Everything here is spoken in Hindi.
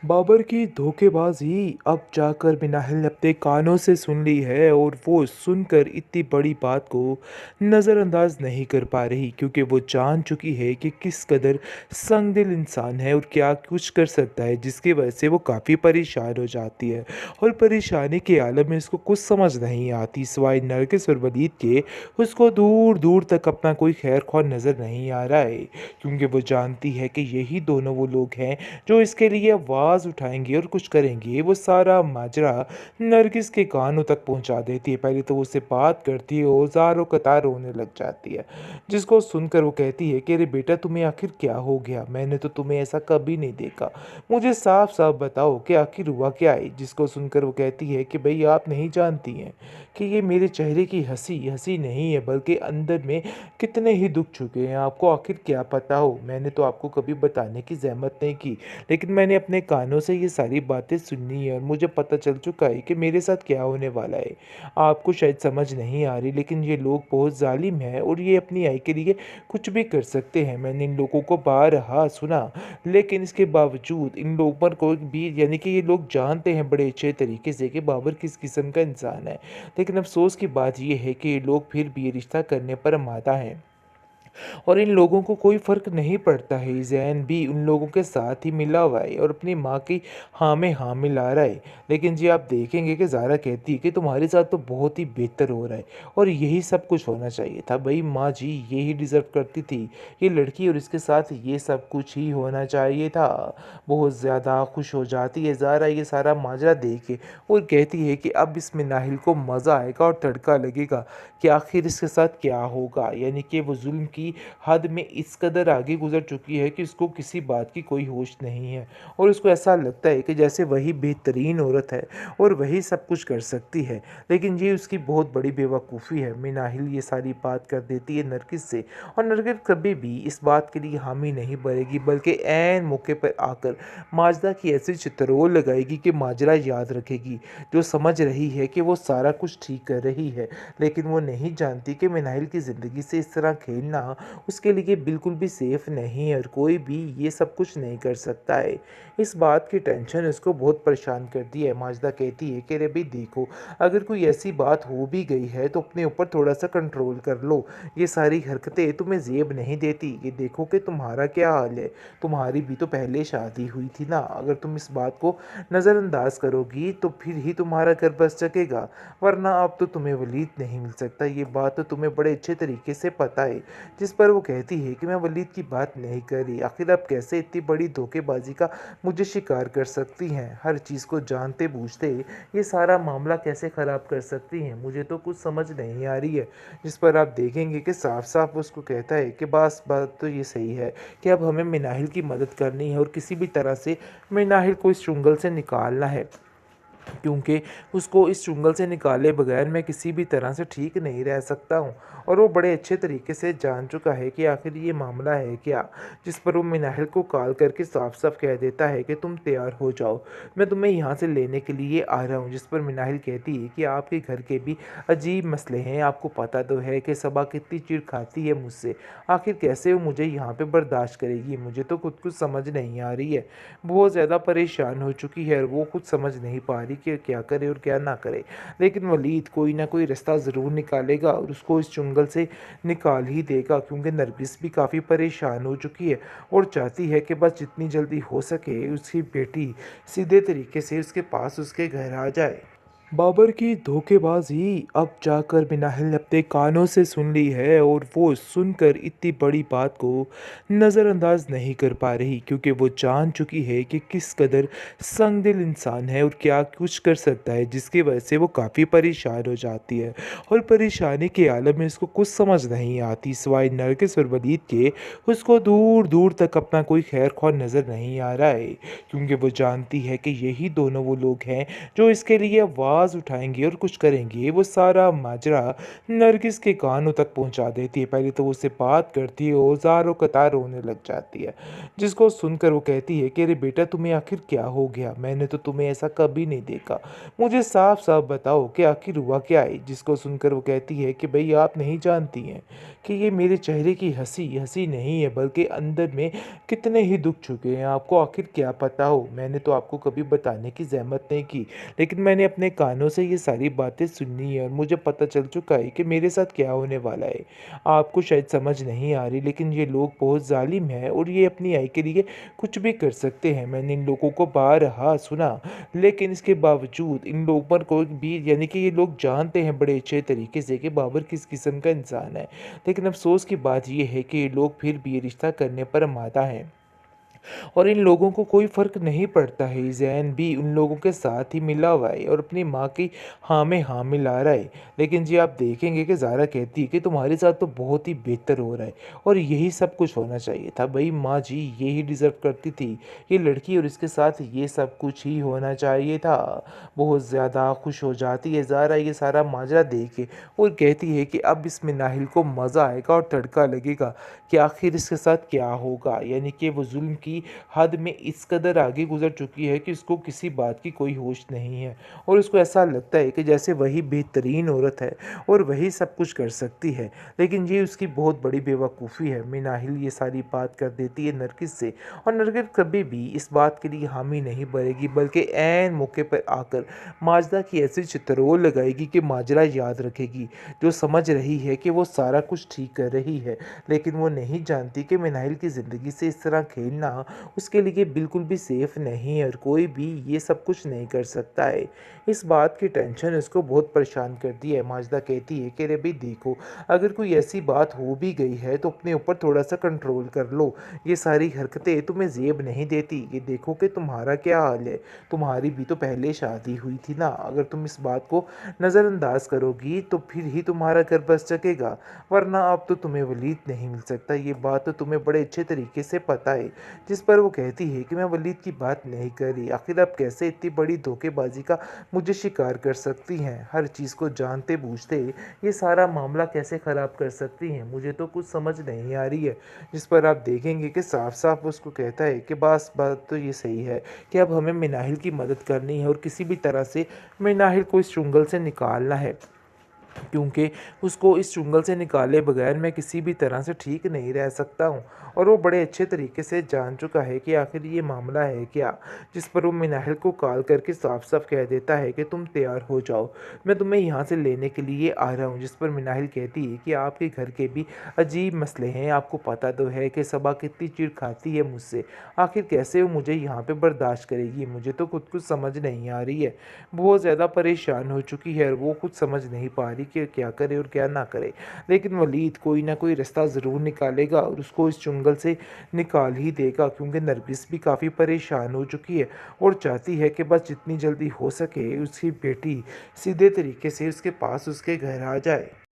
बाबर की धोखेबाज़ी अब जाकर मिनाहिल ने अपने कानों से सुन ली है और वो सुनकर इतनी बड़ी बात को नज़रअंदाज नहीं कर पा रही क्योंकि वो जान चुकी है कि किस कदर संगदिल इंसान है और क्या कुछ कर सकता है जिसकी वजह से वो काफ़ी परेशान हो जाती है। और परेशानी के आलम में उसको कुछ समझ नहीं आती सिवाय नरगिस और वलीद के। उसको दूर दूर तक अपना कोई खैर ख्वाह नज़र नहीं आ रहा है क्योंकि वो जानती है कि यही दोनों वो लोग हैं जो इसके लिए आवाज़ उठाएँगे और कुछ करेंगे। वो सारा माजरा नरगिस के कानों तक पहुँचा देती है। पहले तो वो उससे बात करती है और ज़ारो-कतार रोने लग जाती है, जिसको सुनकर वो कहती है कि अरे बेटा तुम्हें आखिर क्या हो गया? मैंने तो तुम्हें ऐसा कभी नहीं देखा। मुझे साफ-साफ बताओ कि आखिर हुआ क्या है? जिसको सुनकर वो कहती है कि भई आप नहीं जानती हैं कि ये मेरे चेहरे की हँसी नहीं है बल्कि अंदर में कितने ही दुःख छुपे हैं। आपको आखिर क्या पता हो? मैंने तो आपको कभी बताने की ज़हमत नहीं की। लेकिन मैंने अपने कानों से ये सारी बातें सुनी है और मुझे पता चल चुका है कि मेरे साथ क्या होने वाला है। आपको शायद समझ नहीं आ रही लेकिन ये लोग बहुत ज़ालिम हैं और ये अपनी आय के लिए कुछ भी कर सकते हैं। मैंने इन लोगों को बारहा सुना लेकिन इसके बावजूद इन लोगों पर कोई भी यानी कि ये लोग जानते हैं बड़े अच्छे तरीके से कि बाबर किस किस्म का इंसान है। लेकिन अफ़सोस की बात ये है कि ये लोग फिर भी ये रिश्ता करने पर आमादा हैं। और इन लोगों को कोई फ़र्क नहीं पड़ता है। ज़ैन भी उन लोगों के साथ ही मिला हुआ है और अपनी माँ की हाँ में हाँ मिला रहा है। लेकिन जी आप देखेंगे कि ज़ारा कहती है कि तुम्हारे साथ तो बहुत ही बेहतर हो रहा है और यही सब कुछ होना चाहिए था। भई माँ जी यही डिज़र्व करती थी ये लड़की और इसके साथ ये सब कुछ ही होना चाहिए था। बहुत ज़्यादा खुश हो जाती है ज़ारा ये सारा माजरा देख के और कहती है कि अब इसमें नाहिल को मज़ा आएगा और तड़का लगेगा कि आखिर इसके साथ क्या होगा। यानी कि वो ज़ुल्म की हद में इस कदर आगे गुज़र चुकी है कि उसको किसी बात की कोई होश नहीं है और उसको ऐसा लगता है कि जैसे वही बेहतरीन औरत है और वही सब कुछ कर सकती है। लेकिन ये उसकी बहुत बड़ी बेवकूफ़ी है। मिनाहिल ये सारी बात कर देती है नरगिस से और नरगिस कभी भी इस बात के लिए हामी नहीं भरेगी बल्कि ऐन मौके पर आकर माजदा की ऐसी चित्रोल लगाएगी कि माजरा याद रखेगी, जो समझ रही है कि वो सारा कुछ ठीक कर रही है। लेकिन वो नहीं जानती कि मिनाहिल की ज़िंदगी से इस तरह खेलना उसके लिए बिल्कुल भी सेफ़ नहीं है और कोई भी ये सब कुछ नहीं कर सकता है। इस बात की टेंशन उसको बहुत परेशान करती है। माजिदा कहती है कि अरे भई देखो, अगर कोई ऐसी बात हो भी गई है तो अपने ऊपर थोड़ा-सा कंट्रोल कर लो। ये सारी हरकतें तुम्हें ज़ेब नहीं देती। ये देखो कि तुम्हारा क्या हाल है। तुम्हारी भी तो पहले शादी हुई थी ना। अगर तुम इस बात को नज़रअंदाज करोगी तो फिर ही तुम्हारा घर बस सकेगा, वरना अब तो तुम्हें वलीद नहीं मिल सकता। ये बात तो तुम्हें बड़े अच्छे तरीके से पता है। जिस पर वो कहती है कि मैं वलीद की बात नहीं कर रही। आखिर आप कैसे इतनी बड़ी धोखेबाजी का मुझे शिकार कर सकती हैं? हर चीज़ को जानते बूझते ये सारा मामला कैसे ख़राब कर सकती हैं? मुझे तो कुछ समझ नहीं आ रही है। जिस पर आप देखेंगे कि साफ-साफ वो उसको कहता है कि बस बात तो ये सही है कि अब हमें मिनाहिल की मदद करनी है और किसी भी तरह से मिनाहिल को इस चुंगल से निकालना है। क्योंकि उसको इस चुंगल से निकाले बगैर मैं किसी भी तरह से ठीक नहीं रह सकता हूँ। और वो बड़े अच्छे तरीके से जान चुका है कि आखिर ये मामला है क्या। जिस पर वो मिनाहिल को कॉल करके साफ साफ कह देता है कि तुम तैयार हो जाओ, मैं तुम्हें यहाँ से लेने के लिए आ रहा हूँ। जिस पर मिनाहिल कहती है कि आपके घर के भी अजीब मसले हैं, आपको पता तो है कि सबा कितनी चिढ़ खाती है मुझसे। आखिर कैसे वो मुझे यहाँ पे बर्दाश्त करेगी? मुझे तो खुद कुछ समझ नहीं आ रही है। बहुत ज़्यादा परेशान हो चुकी है और वो कुछ समझ नहीं पा रही कि क्या करे और क्या ना करे। लेकिन वलीद कोई ना कोई रास्ता ज़रूर निकालेगा और उसको इस चुंगल से निकाल ही देगा क्योंकि नरगिस भी काफ़ी परेशान हो चुकी है और चाहती है कि बस जितनी जल्दी हो सके उसकी बेटी सीधे तरीके से उसके पास उसके घर आ जाए। बाबर की धोखेबाज़ी अब जाकर मिनाहिल ने अपने कानों से सुन ली है और वो सुनकर इतनी बड़ी बात को नज़रअंदाज नहीं कर पा रही क्योंकि वो जान चुकी है कि किस कदर संगदिल इंसान है और क्या कुछ कर सकता है जिसकी वजह से वो काफ़ी परेशान हो जाती है। और परेशानी के आलम में उसको कुछ समझ नहीं आती सिवाय नरगिस और वलीद के। उसको दूर दूर तक अपना कोई खैर ख्वाह नज़र नहीं आ रहा है क्योंकि वो जानती है कि यही दोनों वो लोग हैं जो इसके लिए वाह आवाज़ उठाएँगे और कुछ करेंगे, वो सारा माजरा नरगिस के कानों तक पहुँचा देती है। पहले तो वो उससे बात करती है और ज़ारो-कतार रोने लग जाती है, जिसको सुनकर वो कहती है कि अरे बेटा, तुम्हें आखिर क्या हो गया? मैंने तो तुम्हें ऐसा कभी नहीं देखा। मुझे साफ-साफ बताओ कि आखिर हुआ क्या है? जिसको सुनकर वो कहती है कि भई आप नहीं जानती हैं कि ये मेरे चेहरे की हँसी, हँसी नहीं है बल्कि अंदर में कितने ही दुःख छुपे हैं। आपको आखिर क्या पता हो? मैंने तो आपको कभी बताने की ज़हमत नहीं की, लेकिन मैंने अपने कानों से ये सारी बातें सुनी है और मुझे पता चल चुका है कि मेरे साथ क्या होने वाला है। आपको शायद समझ नहीं आ रही, लेकिन ये लोग बहुत ज़ालिम हैं और ये अपनी आय के लिए कुछ भी कर सकते हैं। मैंने इन लोगों को बारहा सुना, लेकिन इसके बावजूद इन लोगों पर कोई भी, यानी कि ये लोग जानते हैं बड़े अच्छे तरीके से कि बाबर किस किस्म का इंसान है। लेकिन अफ़सोस की बात ये है कि ये लोग फिर भी ये रिश्ता करने पर आमादा हैं। और इन लोगों को कोई फ़र्क नहीं पड़ता है, ज़ैन भी उन लोगों के साथ ही मिला हुआ है और अपनी माँ की हाँ में हाँ मिला रहा है। लेकिन जी आप देखेंगे कि ज़ारा कहती है कि तुम्हारे साथ तो बहुत ही बेहतर हो रहा है और यही सब कुछ होना चाहिए था। भई माँ जी, यही डिज़र्व करती थी ये लड़की और इसके साथ ये सब कुछ ही होना चाहिए था। बहुत ज़्यादा खुश हो जाती है ज़ारा ये सारा माजरा देख के और कहती है कि अब इसमें नाहिल को मज़ा आएगा और तड़का लगेगा कि आखिर इसके साथ क्या होगा। यानी कि वो ज़ुल्म की हद में इस कदर आगे गुज़र चुकी है कि उसको किसी बात की कोई होश नहीं है और उसको ऐसा लगता है कि जैसे वही बेहतरीन औरत है और वही सब कुछ कर सकती है। लेकिन ये उसकी बहुत बड़ी बेवकूफ़ी है। मिनाहिल ये सारी बात कर देती है नरगिस से और नरगिस कभी भी इस बात के लिए हामी नहीं भरेगी, बल्कि ऐन मौके पर आकर माजदा की ऐसी चित्रोल लगाएगी कि माजरा याद रखेगी, जो समझ रही है कि वो सारा कुछ ठीक कर रही है, लेकिन वो नहीं जानती कि मिनाहिल की ज़िंदगी से इस तरह खेलना उसके लिए बिल्कुल भी सेफ़ नहीं है और कोई भी ये सब कुछ नहीं कर सकता है। इस बात की टेंशन उसको बहुत परेशान करती है। माजिदा कहती है कि अरे भई देखो, अगर कोई ऐसी बात हो भी गई है तो अपने ऊपर थोड़ा-सा कंट्रोल कर लो। ये सारी हरकतें तुम्हें ज़ेब नहीं देती। ये देखो कि तुम्हारा क्या हाल है। तुम्हारी भी तो पहले शादी हुई थी ना। अगर तुम इस बात को नज़रअंदाज करोगी तो फिर ही तुम्हारा घर बस सकेगा, वरना अब तो तुम्हें वलीद नहीं मिल सकता। ये बात तो तुम्हें बड़े अच्छे तरीके से पता है। जिस पर वो कहती है कि मैं वलीद की बात नहीं कर रही। आखिर आप कैसे इतनी बड़ी धोखेबाजी का मुझे शिकार कर सकती हैं? हर चीज़ को जानते बूझते ये सारा मामला कैसे ख़राब कर सकती हैं? मुझे तो कुछ समझ नहीं आ रही है। जिस पर आप देखेंगे कि साफ-साफ उसको कहता है कि बस बात तो ये सही है कि अब हमें मिनाहिल की मदद करनी है और किसी भी तरह से मिनाहिल को इस चुंगल से निकालना है। क्योंकि उसको इस चुंगल से निकाले बगैर मैं किसी भी तरह से ठीक नहीं रह सकता हूँ। और वो बड़े अच्छे तरीके से जान चुका है कि आखिर ये मामला है क्या। जिस पर वो मिनाहिल को कॉल करके साफ साफ कह देता है कि तुम तैयार हो जाओ, मैं तुम्हें यहाँ से लेने के लिए आ रहा हूँ। जिस पर मिनाहिल कहती है कि आपके घर के भी अजीब मसले हैं, आपको पता तो है कि सबा कितनी चिढ़ खाती है मुझसे। आखिर कैसे वो मुझे यहाँ पे बर्दाश्त करेगी? मुझे तो खुद कुछ समझ नहीं आ रही है। बहुत ज़्यादा परेशान हो चुकी है और वो कुछ समझ नहीं पा रही कि क्या करे और क्या ना करे। लेकिन वलीद कोई ना कोई रास्ता ज़रूर निकालेगा और उसको इस चुंगल से निकाल ही देगा, क्योंकि नरगिस भी काफ़ी परेशान हो चुकी है और चाहती है कि बस जितनी जल्दी हो सके उसकी बेटी सीधे तरीके से उसके पास उसके घर आ जाए।